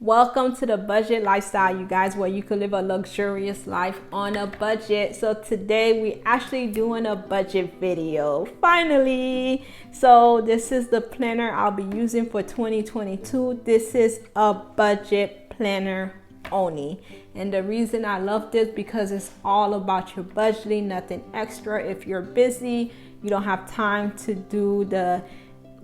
Welcome to the budget lifestyle, you guys, where you can live a luxurious life on a budget. So today we actually doing a budget video, finally. So this is the planner I'll be using for 2022. This is a budget planner only, and the reason I love this because it's all about your budgeting, nothing extra. If you're busy, you don't have time to do the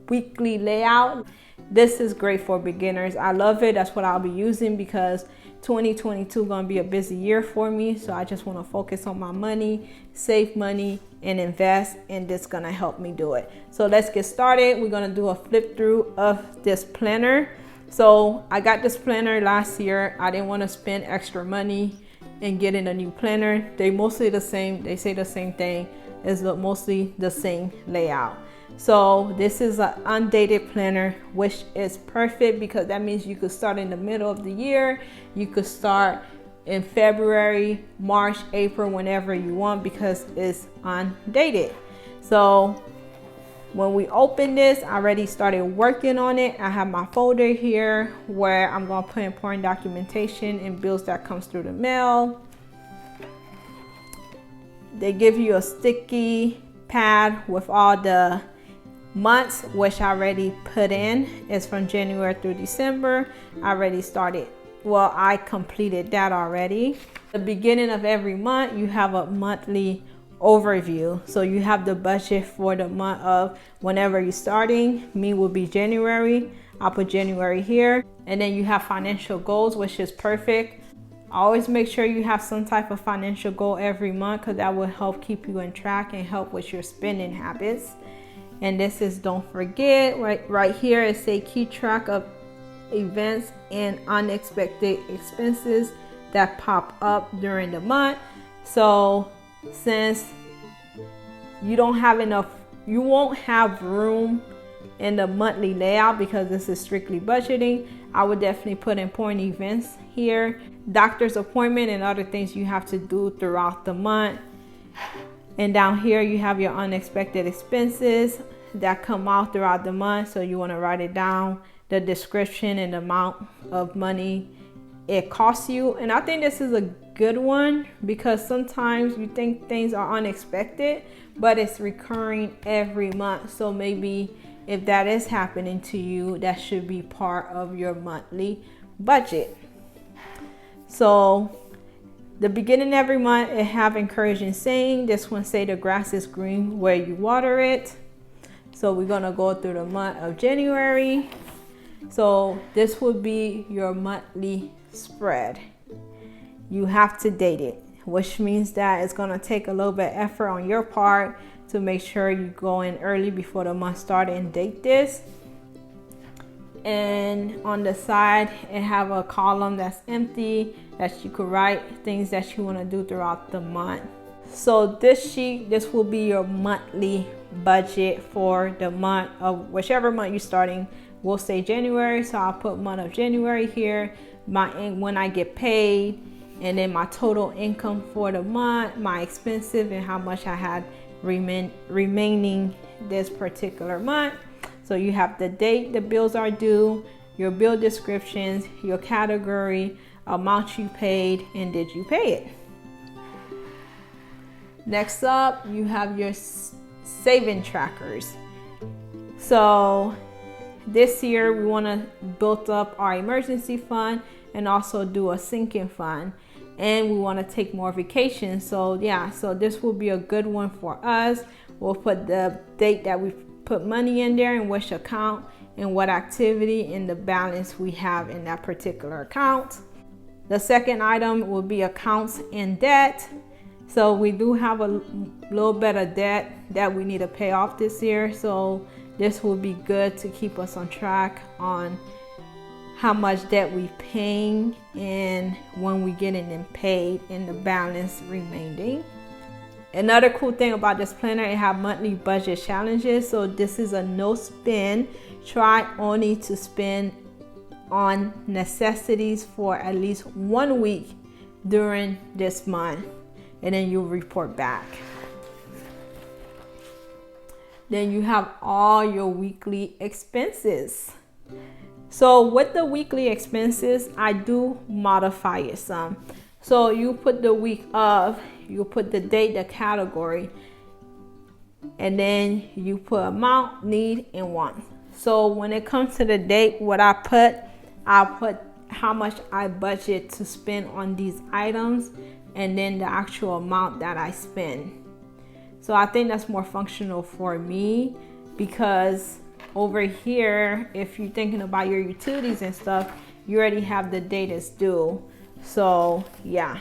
weekly layout, this is great for beginners. I love it. That's what I'll be using because 2022 gonna be a busy year for me. So I just want to focus on my money, save money, and invest, and this gonna help me do it. So let's get started. We're gonna do a flip through of this planner. So I got this planner last year. I didn't want to spend extra money and getting a new planner. They mostly the same. They say the same thing. It's mostly the same layout. So this is an undated planner, which is perfect because that means you could start in the middle of the year. You could start in February, March, April, whenever you want because it's undated. So when we open this, I already started working on it. I have my folder here where I'm going to put important documentation and bills that comes through the mail. They give you a sticky pad with all the months, which I already put in. It's from January through December. I already started. Well, I completed that already. The beginning of every month, you have a monthly overview. So you have the budget for the month of whenever you're starting. Me will be January. I'll put January here. And then you have financial goals, which is perfect. Always make sure you have some type of financial goal every month because that will help keep you on track and help with your spending habits. And this is don't forget, right here it say keep track of events and unexpected expenses that pop up during the month. So since you don't have enough, you won't have room in the monthly layout because this is strictly budgeting, I would definitely put important events here, doctor's appointment and other things you have to do throughout the month. And down here you have your unexpected expenses that come out throughout the month. So you want to write it down, the description and the amount of money it costs you. And I think this is a good one because sometimes you think things are unexpected, but it's recurring every month. So maybe if that is happening to you, that should be part of your monthly budget. So the beginning every month, it have encouraging saying. This one say the grass is green where you water it. So we're gonna go through the month of January. So this would be your monthly spread. You have to date it, which means that it's gonna take a little bit of effort on your part to make sure you go in early before the month starts and date this. And on the side, it have a column that's empty that you could write things that you want to do throughout the month. So this sheet, this will be your monthly budget for the month of whichever month you're starting. We'll say January, so I'll put month of January here, when I get paid, and then my total income for the month, my expenses, and how much I had remaining this particular month. So you have the date the bills are due, your bill descriptions, your category, amount you paid, and did you pay it. Next up, you have your saving trackers. So this year we want to build up our emergency fund and also do a sinking fund, and we want to take more vacations. So yeah, so this will be a good one for us. We'll put the date that we put money in there and which account and what activity and the balance we have in that particular account. The second item will be accounts and debt. So we do have a little bit of debt that we need to pay off this year. So this will be good to keep us on track on how much debt we paying and when we getting them paid and the balance remaining. Another cool thing about this planner, it have monthly budget challenges. So this is a no spend. Try only to spend on necessities for at least 1 week during this month, and then you'll report back. Then you have all your weekly expenses. So with the weekly expenses, I do modify it some. So you put the week of, you put the date, the category, and then you put amount, need, and want. So when it comes to the date, what I'll put how much I budget to spend on these items, and then the actual amount that I spend. So I think that's more functional for me, because over here, if you're thinking about your utilities and stuff, you already have the date is due. So yeah,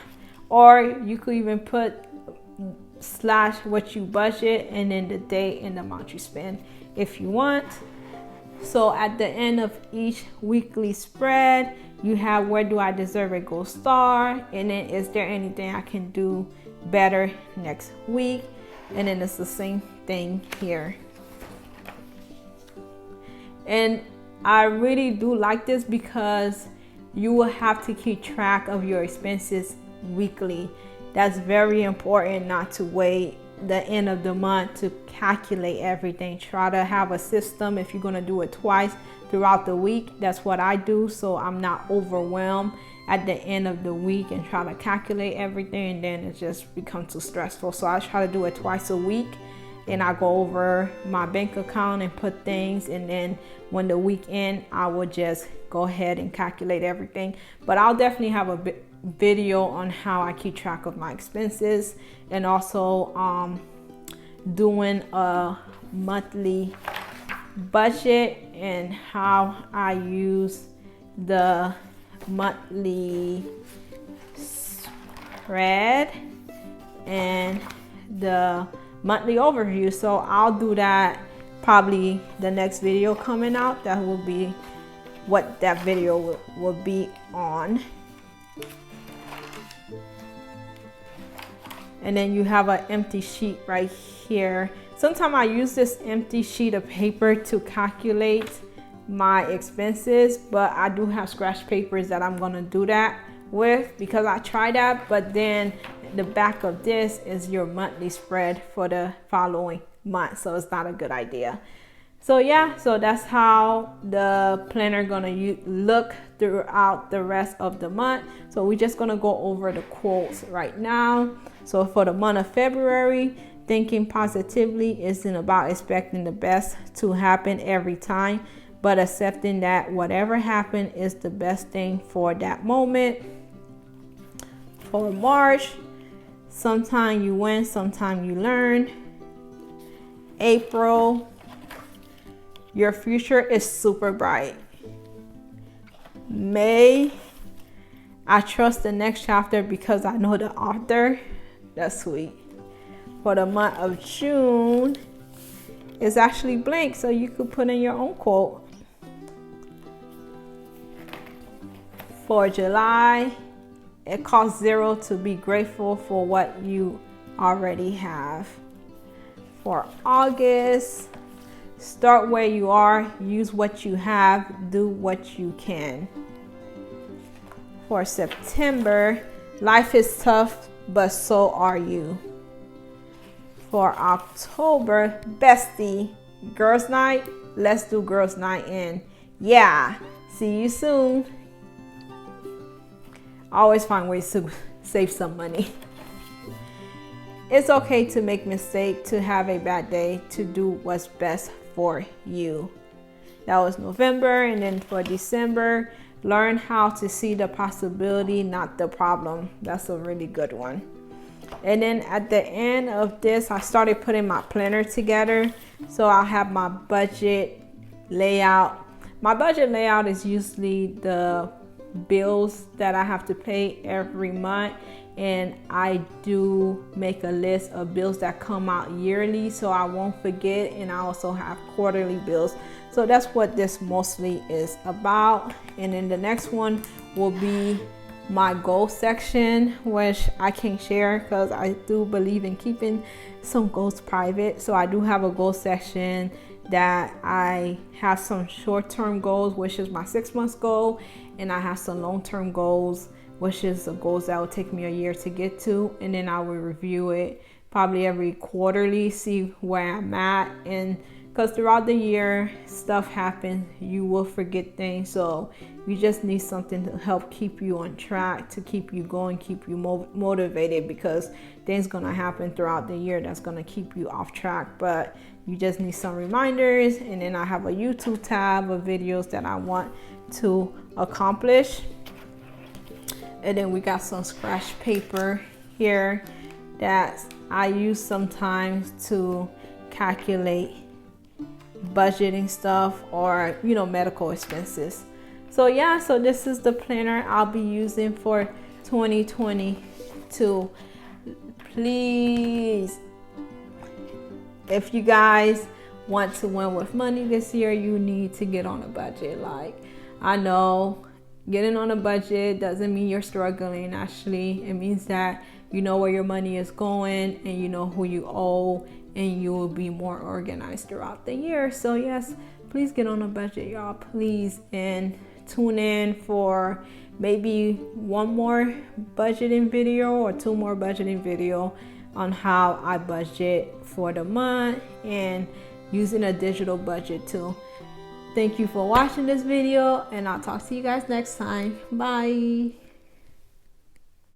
or you could even put slash what you budget and then the date and the amount you spend if you want. So at the end of each weekly spread, you have where do I deserve a gold star, and then is there anything I can do better next week, and then it's the same thing here. And I really do like this because you will have to keep track of your expenses weekly. That's very important, not to wait the end of the month to calculate everything. Try to have a system. If you're going to do it twice throughout the week, that's what I do, so I'm not overwhelmed at the end of the week and try to calculate everything, and then it just becomes too stressful. So I try to do it twice a week, and I go over my bank account and put things, and then when the week ends, I will just go ahead and calculate everything. But I'll definitely have a video on how I keep track of my expenses, and also doing a monthly budget and how I use the monthly spread and the monthly overview. So I'll do that probably the next video coming out. That will be what that video will be on. And then you have an empty sheet right here. Sometimes I use this empty sheet of paper to calculate my expenses, but I do have scratch papers that I'm gonna do that with, because I tried that. But then the back of this is your monthly spread for the following month, so it's not a good idea. So yeah, so that's how the planner gonna look throughout the rest of the month. So we're just gonna go over the quotes right now. So for the month of February, thinking positively isn't about expecting the best to happen every time, but accepting that whatever happened is the best thing for that moment. For March, sometime you win, sometime you learn. April, your future is super bright. May, I trust the next chapter because I know the author. That's sweet. For the month of June, it's actually blank, so you could put in your own quote. For July, it costs 0 to be grateful for what you already have. For August, start where you are, use what you have, do what you can. For September, life is tough, but so are you. For October, bestie, girls night, let's do girls night in. Yeah, see you soon. Always find ways to save some money. It's okay to make mistakes, to have a bad day, to do what's best for you. That was November. And then for December, learn how to see the possibility, not the problem. That's a really good one. And then at the end of this, I started putting my planner together. So I'll have my budget layout. My budget layout is usually the bills that I have to pay every month, and I do make a list of bills that come out yearly so I won't forget, and I also have quarterly bills. So that's what this mostly is about. And then the next one will be my goal section, which I can't share because I do believe in keeping some goals private. So I do have a goal section that I have some short-term goals, which is my 6 months goal, and I have some long-term goals, which is the goals that will take me a year to get to, and then I will review it probably every quarterly, see where I'm at, and because throughout the year stuff happens, you will forget things. So you just need something to help keep you on track, to keep you going, keep you motivated, because things gonna happen throughout the year that's gonna keep you off track. But you just need some reminders. And then I have a YouTube tab of videos that I want to accomplish. And then we got some scratch paper here that I use sometimes to calculate budgeting stuff, or medical expenses. So yeah, so this is the planner I'll be using for 2022. Please, if you guys want to win with money this year, you need to get on a budget. Like, I know getting on a budget doesn't mean you're struggling. Actually, it means that you know where your money is going, and you know who you owe, and you will be more organized throughout the year. So yes, please get on a budget, y'all, please. And tune in for maybe one more budgeting video or two more budgeting video on how I budget for the month and using a digital budget too. Thank you for watching this video, and I'll talk to you guys next time. Bye.